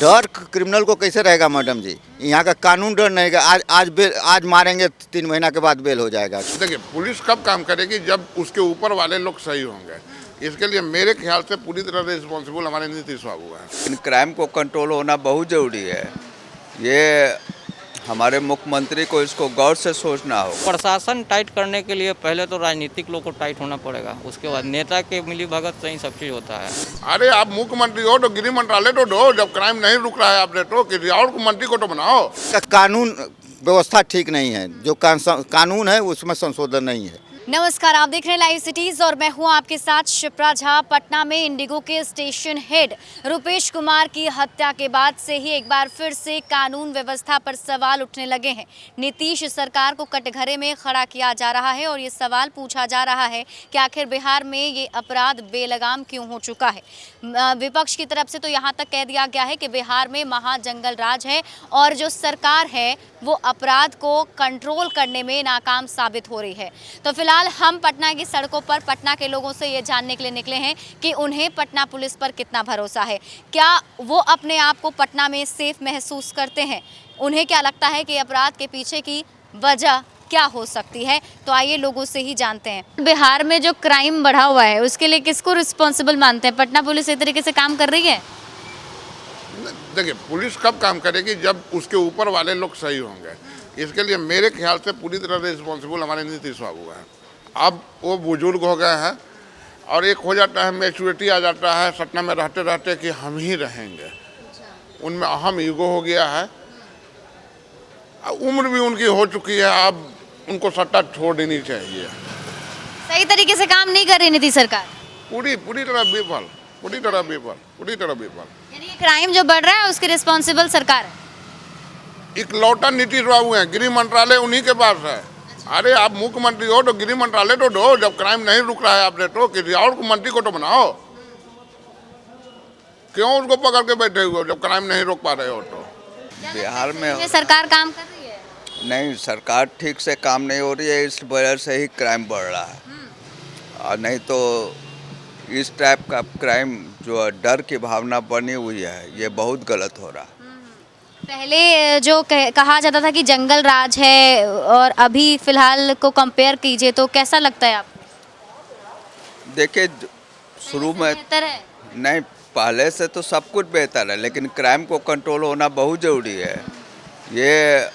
डर क्रिमिनल को कैसे रहेगा मैडम जी? यहाँ का कानून डर नहीं है। आज मारेंगे 3 महीना के बाद बेल हो जाएगा। देखिए, पुलिस कब काम करेगी जब उसके ऊपर वाले लोग सही होंगे। इसके लिए मेरे ख्याल से पूरी तरह रिस्पॉन्सिबल हमारे नीतीश बाबू हैं। क्राइम को कंट्रोल होना बहुत ज़रूरी है। ये हमारे मुख्यमंत्री को इसको गौर से सोचना हो। प्रशासन टाइट करने के लिए पहले तो राजनीतिक लोग को टाइट होना पड़ेगा, उसके बाद नेता के मिली भगत से ही सब चीज़ होता है। अरे आप मुख्यमंत्री हो तो गृह मंत्रालय तो दो, जब क्राइम नहीं रुक रहा है आपने तो किसी और मंत्री को तो बनाओ। कानून व्यवस्था ठीक नहीं है, जो कानून है उसमें संशोधन नहीं है। नमस्कार, आप देख रहे हैं लाइव सिटीज और मैं हूं आपके साथ शिप्रा झा। पटना में इंडिगो के स्टेशन हेड रुपेश कुमार की हत्या के बाद से ही एक बार फिर से कानून व्यवस्था पर सवाल उठने लगे हैं। नीतीश सरकार को कटघरे में खड़ा किया जा रहा है और ये सवाल पूछा जा रहा है कि आखिर बिहार में ये अपराध बेलगाम क्यों हो चुका है। विपक्ष की तरफ से तो यहाँ तक कह दिया गया है कि बिहार में महाजंगल राज है और जो सरकार है वो अपराध को कंट्रोल करने में नाकाम साबित हो रही है। तो फिलहाल हम पटना की सड़कों पर पटना के लोगों से ये जानने के लिए निकले हैं कि उन्हें पटना पुलिस पर कितना भरोसा है, क्या वो अपने आप को पटना में सेफ महसूस करते हैं, उन्हें क्या लगता है कि अपराध के पीछे की वजह क्या हो सकती है। तो आइए लोगों से ही जानते हैं। बिहार में जो क्राइम बढ़ा हुआ है उसके लिए किसको रिस्पॉन्सिबल मानते हैं? पटना पुलिस इस तरीके से काम कर रही है? देखिए, पुलिस कब काम करेगी जब उसके ऊपर वाले लोग सही होंगे। इसके लिए मेरे ख्याल से पूरी तरह रिस्पॉन्सिबल हमारे नीतीश बाबू हैं। अब वो बुजुर्ग हो गए हैं और एक हो जाता है, मैच्योरिटी आ जाता है सटना में रहते रहते कि हम ही रहेंगे। उनमें अहम ईगो हो गया है, उम्र भी उनकी हो चुकी है, अब उनको सट्टा छोड़ देनी चाहिए। सही तरीके से काम नहीं कर रही नीतीश सरकार, पूरी तरह विफल, पूरी तरह विफल। यानी क्राइम जो बढ़ रहा है उसकी रिस्पॉन्सिबल सरकार है। इकलौता नीतीश बाबू हैं, गृह मंत्रालय उन्हीं के पास है। अरे आप मुख्यमंत्री हो तो गृह मंत्रालय तो दो, जब क्राइम नहीं रुक रहा है आपने तो किसी और मंत्री को तो बनाओ। क्यों उसको पकड़ के बैठे हुए जब क्राइम नहीं रोक पा रहे हो? तो बिहार में सरकार काम कर रही है? नहीं, सरकार ठीक से काम नहीं हो रही है, इस वजह से ही क्राइम बढ़ रहा है। और नहीं तो इस टाइप का क्राइम जो डर की भावना बनी हुई है ये बहुत गलत हो रहा है। पहले जो कहा जाता था कि जंगल राज है और अभी फिलहाल को कंपेयर कीजिए तो कैसा लगता है आपको? देखिए, शुरू में बेहतर है? नहीं, पहले से तो सब कुछ बेहतर है, लेकिन क्राइम को कंट्रोल होना बहुत ज़रूरी है। ये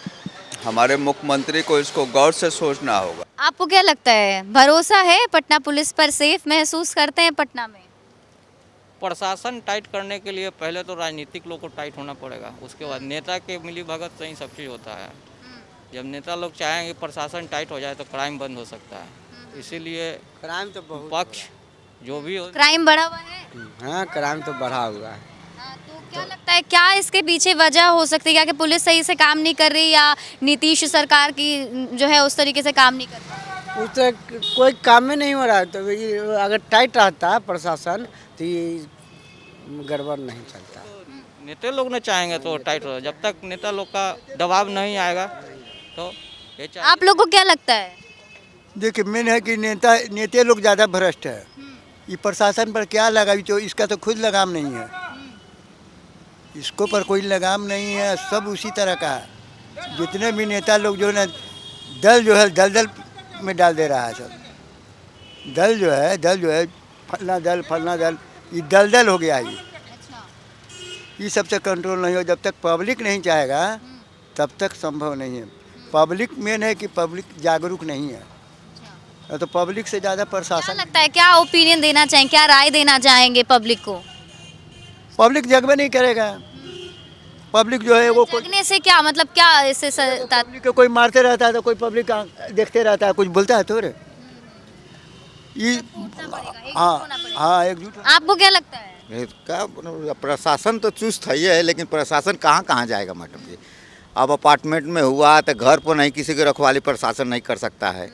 हमारे मुख्यमंत्री को इसको गौर से सोचना होगा। आपको क्या लगता है, भरोसा है पटना पुलिस पर? सेफ महसूस करते हैं पटना में? प्रशासन टाइट करने के लिए पहले तो राजनीतिक लोग को टाइट होना पड़ेगा, उसके बाद नेता के मिली भगत से ही सब चीज़ होता है। जब नेता लोग चाहेंगे प्रशासन टाइट हो जाए तो क्राइम बंद हो सकता है। इसीलिए क्राइम तो बहुत पक्ष जो भी हो, क्राइम बढ़ा हुआ है। हाँ, क्राइम तो बढ़ा हुआ है। तो क्या लगता है, क्या इसके पीछे वजह हो सकती है? क्या कि पुलिस सही से काम नहीं कर रही या नीतीश सरकार की जो है उस तरीके से काम नहीं कर रही? उस तरह कोई काम ही नहीं हो रहा है। तो ये अगर टाइट रहता है प्रशासन तो ये गड़बड़ नहीं चलता। नेता लोग ने चाहेंगे तो टाइट हो, जब तक नेता लोग का दबाव नहीं आएगा तो ये आप लोग को क्या लगता है? देखिए, मेन है कि नेता लोग ज़्यादा भ्रष्ट है। ये प्रशासन पर क्या लगाई, तो इसका तो खुद लगाम नहीं है, इसको पर कोई लगाम नहीं है। सब उसी तरह का है। जितने भी नेता लोग जो है दल जो है दल में डाल दे रहा है। सब दल जो है फलना दल ये दल हो गया। ये सबसे कंट्रोल नहीं हो जब तक पब्लिक नहीं चाहेगा तब तक संभव नहीं है। पब्लिक मेन है कि पब्लिक जागरूक नहीं है, तो पब्लिक से ज़्यादा क्या प्रशासन। लगता है, क्या ओपिनियन देना चाहेंगे, क्या राय देना चाहेंगे पब्लिक को? पब्लिक जगह नहीं करेगा। पब्लिक जो है वो जगने से क्या मतलब, क्या इससे पब्लिक को कोई मारते रहता है तो कोई पब्लिक देखते रहता है, कुछ बोलता है तो रे ये। हाँ, एकजुट। आपको क्या लगता है? प्रशासन तो चुस्त है, लेकिन प्रशासन कहाँ जाएगा मैडम जी? अब अपार्टमेंट में हुआ तो घर पर नहीं, किसी की रखवाली प्रशासन नहीं कर सकता है।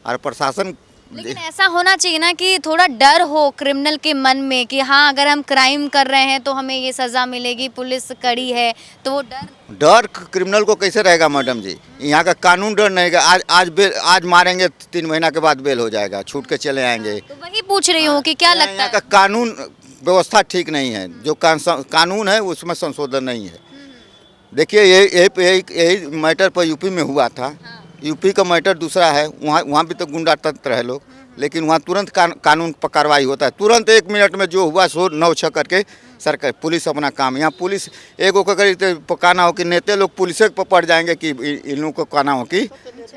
और प्रशासन लेकिन ऐसा होना चाहिए ना कि थोड़ा डर हो क्रिमिनल के मन में कि हाँ, अगर हम क्राइम कर रहे हैं तो हमें ये सज़ा मिलेगी, पुलिस कड़ी है, तो वो डर क्रिमिनल को कैसे रहेगा मैडम जी? यहाँ का कानून डर नहीं है। आज मारेंगे 3 महीना के बाद बेल हो जाएगा, छूट के चले आएंगे। तो वही पूछ रही हूँ कि क्या लगता यहाँ है? का व्यवस्था ठीक नहीं है, जो कानून है उसमें संशोधन नहीं है। देखिए यही मैटर पर यूपी में हुआ था। यूपी का मैटर दूसरा है, वहाँ भी तो गुंडा तंत्र है लोग, लेकिन वहाँ तुरंत कानून पर कार्रवाई होता है। तुरंत 1 मिनट में जो हुआ सो 9-6 करके सरकार पुलिस अपना काम। यहाँ पुलिस एगो को अगर कहना हो कि नेता लोग पुलिस पर पड़ जाएंगे कि इन लोगों को कहना हो कि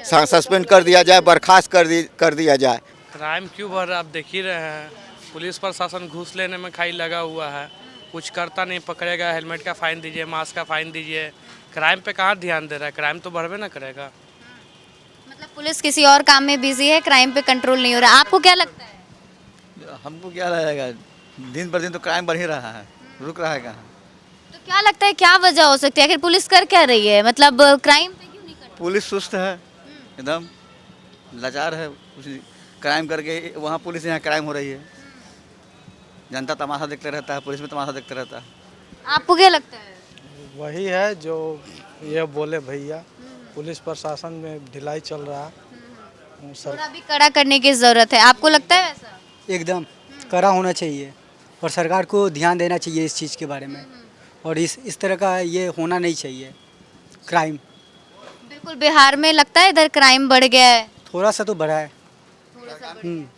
सस्पेंड कर दिया जाए, बर्खास्त कर दिया जाए। क्राइम क्यों बढ़ रहा है आप देख ही रहे हैं। पुलिस प्रशासन घूस लेने में खाई लगा हुआ है, कुछ करता नहीं। पकड़ेगा हेलमेट का फाइन दीजिए, मास्क का फाइन दीजिए, क्राइम पे कहाँ ध्यान दे रहा है। क्राइम तो बढ़वे ना करेगा। मतलब पुलिस किसी और काम में बिजी है, क्राइम पे कंट्रोल नहीं हो रहा। आपको क्या लगता है? हमको क्या लगेगा, दिन पर दिन तो क्राइम बढ़ ही रहा है, रुक रहा है कहाँ। तो क्या लगता है क्या वजह हो सकती है? आखिर पुलिस कर क्या रही है? मतलब क्राइम पे क्यों नहीं कर रही? पुलिस सुस्त है, एकदम लाचार है। क्राइम करके वहाँ पुलिस, यहाँ क्राइम हो रही है। जनता तमाशा देखते रहता है, पुलिस में तमाशा देखते रहता है। आपको क्या लगता है? वही है जो ये बोले भैया, पुलिस प्रशासन में ढिलाई चल रहा है। थोड़ा भी कड़ा करने की जरूरत है, आपको लगता है ऐसा? एकदम कड़ा होना चाहिए और सरकार को ध्यान देना चाहिए इस चीज़ के बारे में। और इस तरह का ये होना नहीं चाहिए क्राइम। बिल्कुल, बिहार में लगता है इधर क्राइम बढ़ गया है। थोड़ा सा तो बढ़ा है,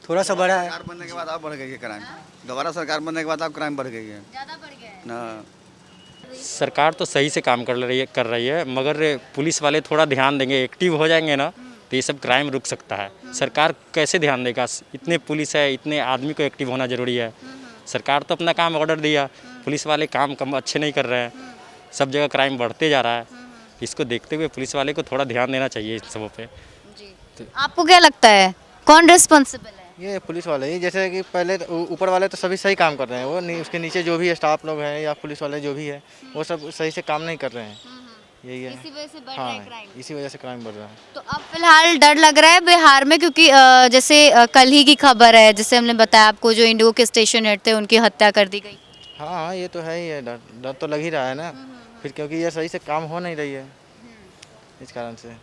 थोड़ा सा बढ़ा है। सरकार बनने के बाद अब बढ़ गई है क्राइम। दोबारा सरकार बनने के बाद अब क्राइम बढ़ गई है। ज़्यादा बढ़ गया है। ना सरकार तो सही से काम कर रही है, मगर पुलिस वाले थोड़ा ध्यान देंगे, एक्टिव हो जाएंगे ना, तो ये सब क्राइम रुक सकता है। सरकार कैसे ध्यान देगा? इतने पुलिस है, इतने आदमी को एक्टिव होना ज़रूरी है। सरकार तो अपना काम ऑर्डर दिया, पुलिस वाले काम कम अच्छे नहीं कर रहे हैं, सब जगह क्राइम बढ़ते जा रहा है। इसको देखते हुए पुलिस वाले को थोड़ा ध्यान देना चाहिए इन सबों पे। आपको क्या लगता है कौन रिस्पॉन्सिबल है? ये पुलिस वाले ही, जैसे कि पहले ऊपर वाले तो सभी सही काम कर रहे हैं, वो नहीं, उसके नीचे जो भी स्टाफ लोग हैं या पुलिस वाले जो भी है वो सब सही से काम नहीं कर रहे हैं। यही है, इसी वजह से बढ़ रहा है क्राइम। इसी वजह से क्राइम बढ़ रहा है। तो अब फिलहाल डर लग रहा है बिहार में, क्योंकि जैसे कल ही की खबर है, जैसे हमने बताया आपको, जो इंडिगो के स्टेशन हेड थे उनकी हत्या कर दी गई। हाँ, ये तो है ही है, डर तो लग ही रहा है ना फिर, क्योंकि ये सही से काम हो नहीं रही है इस कारण से।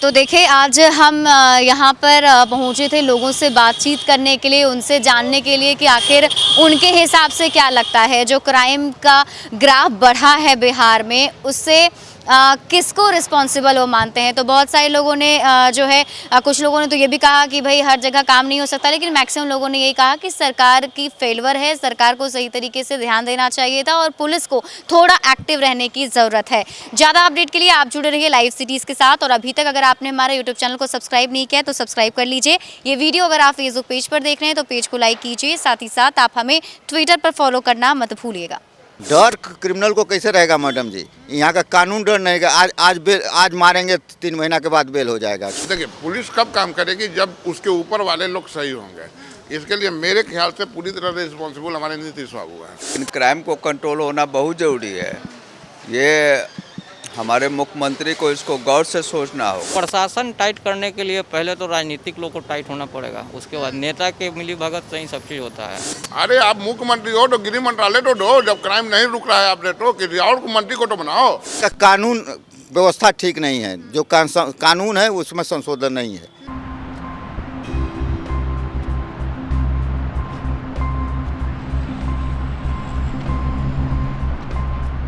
तो देखिए, आज हम यहाँ पर पहुँचे थे लोगों से बातचीत करने के लिए, उनसे जानने के लिए कि आखिर उनके हिसाब से क्या लगता है जो क्राइम का ग्राफ बढ़ा है बिहार में, उससे किसको रिस्पॉन्सिबल वो मानते हैं। तो बहुत सारे लोगों ने जो है कुछ लोगों ने तो ये भी कहा कि भाई हर जगह काम नहीं हो सकता, लेकिन मैक्सिमम लोगों ने यही कहा कि सरकार की फेलवर है, सरकार को सही तरीके से ध्यान देना चाहिए था और पुलिस को थोड़ा एक्टिव रहने की ज़रूरत है। ज़्यादा अपडेट के लिए आप जुड़े रहिए लाइव सिटीज़ के साथ, और अभी तक अगर आपने हमारे यूट्यूब चैनल को सब्सक्राइब नहीं किया तो सब्सक्राइब कर लीजिए। ये वीडियो अगर आप फेसबुक पेज पर देख रहे हैं तो पेज को लाइक कीजिए, साथ ही साथ आप हमें ट्विटर पर फॉलो करना मत भूलिएगा। डर क्रिमिनल को कैसे रहेगा मैडम जी? यहाँ का कानून डर नहीं है। आज मारेंगे 3 महीना के बाद बेल हो जाएगा। देखिए, पुलिस कब काम करेगी? जब उसके ऊपर वाले लोग सही होंगे। इसके लिए मेरे ख्याल से पूरी तरह रिस्पॉन्सिबल हमारे नीतीश बाबू है। इन क्राइम को कंट्रोल होना बहुत ज़रूरी है। ये हमारे मुख्यमंत्री को इसको गौर से सोचना होगा। प्रशासन टाइट करने के लिए पहले तो राजनीतिक लोग को टाइट होना पड़ेगा, उसके बाद नेता के मिली भगत से ही सब चीज़ होता है। अरे आप मुख्यमंत्री हो तो गृह मंत्रालय तो दो, जब क्राइम नहीं रुक रहा है आपने तो किसी और मंत्री को तो बनाओ। कानून व्यवस्था ठीक नहीं है, जो कानून है उसमें संशोधन नहीं है।